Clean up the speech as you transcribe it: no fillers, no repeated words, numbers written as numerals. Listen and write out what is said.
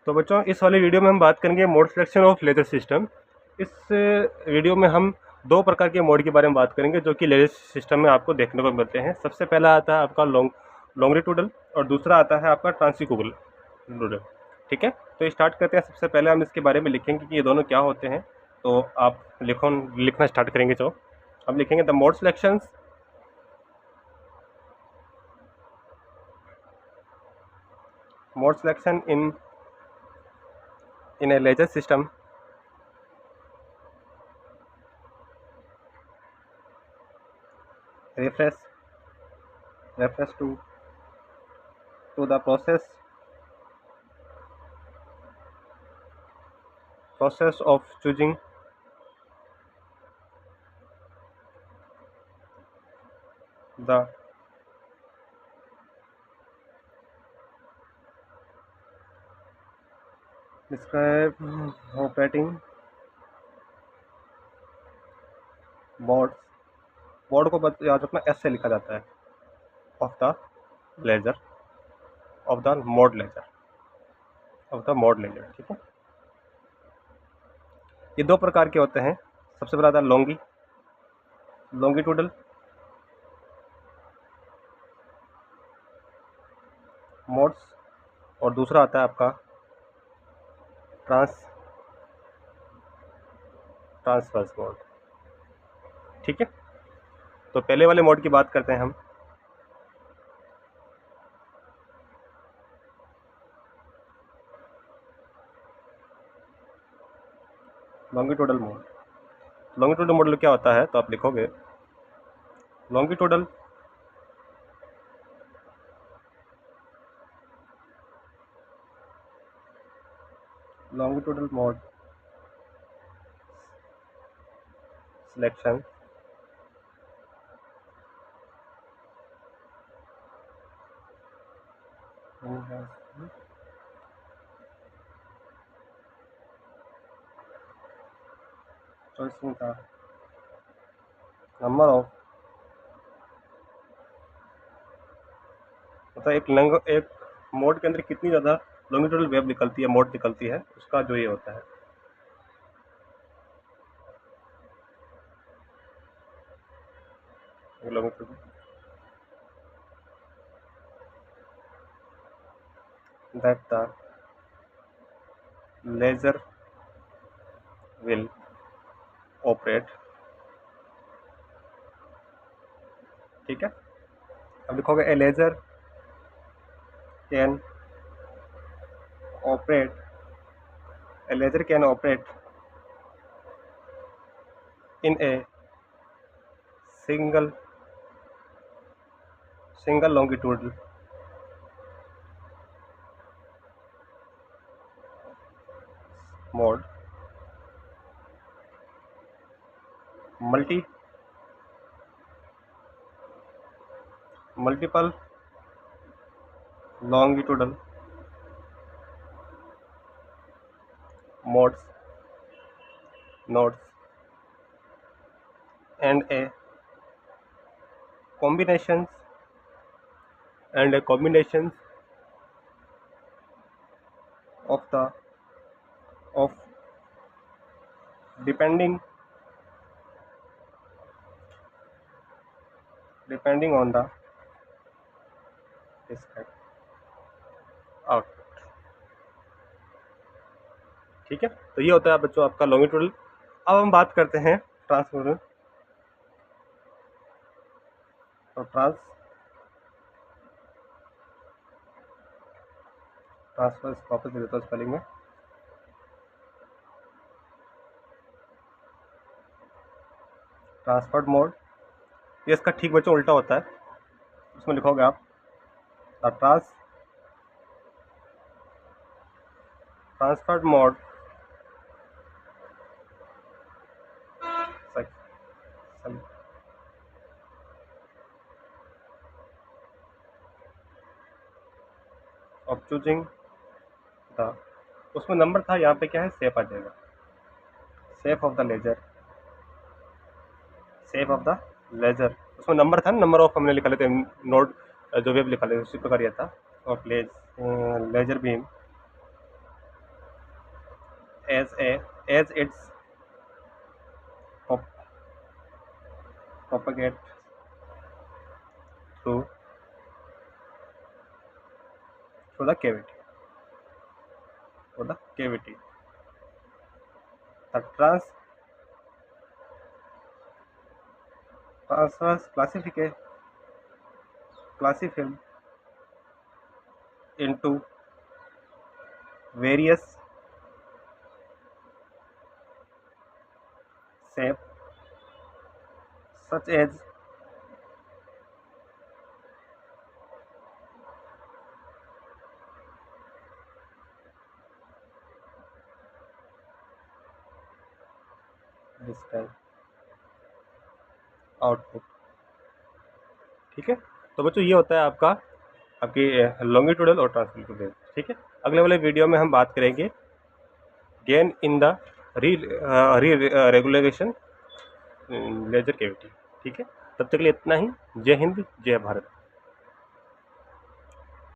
तो बच्चों इस वाली वीडियो में हम बात करेंगे mode selection of laser system. इस वीडियो में हम दो प्रकार के मोड के बारे में बात करेंगे जो कि लेजर सिस्टम में आपको देखने को मिलते हैं। सबसे पहला आता है आपका लॉन्गिट्यूडल और दूसरा आता है आपका ट्रांसिक्यूबल। ठीक है, तो स्टार्ट करते हैं। सबसे पहले हम इसके बारे में लिखेंगे कि ये दोनों क्या होते हैं। तो आप लिखना स्टार्ट करेंगे। तो हम लिखेंगे the mode selection in a laser system refers to the process of choosing the described operating board को याद रखना एस से लिखा जाता है, of the laser of the mode laser. ठीक है, ये दो प्रकार के होते हैं। सबसे पहला आता है लॉन्गिट्यूडल मोड्स और दूसरा आता है आपका ट्रांसवर्स मोड। ठीक है, तो पहले वाले मोड की बात करते हैं हम। लॉन्गिट्यूडल मोड क्या होता है, तो आप लिखोगे longitudinal mode selection choosing the number of मतलब एक मोड के अंदर कितनी ज़्यादा लॉन्गिट्यूडल वेव निकलती है, मोड निकलती है, उसका जो ये होता है। longitude that the laser will operate। ठीक है, अब लिखोगे a laser can operate in a single longitudinal mode multiple longitudinal nodes and a combinations of depending on the described output। ठीक है, तो ये होता है बच्चों आपका लॉन्गिट्यूडल। अब हम बात करते हैं ट्रांसवर्स। तो ट्रांसवर्स वापस दे देता हूँ स्पेलिंग में। ट्रांसफर्ड मोड, ये इसका ठीक बच्चों उल्टा होता है। उसमें लिखोगे आप the transferred mode of choosing the, उसमें नंबर था, यहाँ पे क्या है सेफ आ जाएगा, सेफ ऑफ द लेजर। उसमें नंबर था, नंबर ऑफ हमने लिखा लेते नोड जो वेव लिखा लेते उसी प्रकार यह था। और laser beam as its propagate through the cavity. The transverse classified into various shapes such as distal output. ठीक है, तो बच्चों ये होता है आपकी लॉन्गिट्यूडल और ट्रांसमिटेड। ठीक है, अगले वाले वीडियो में हम बात करेंगे gain in the regulation laser cavity. ठीक है, तब तक के लिए इतना ही। जय हिंद, जय भारत।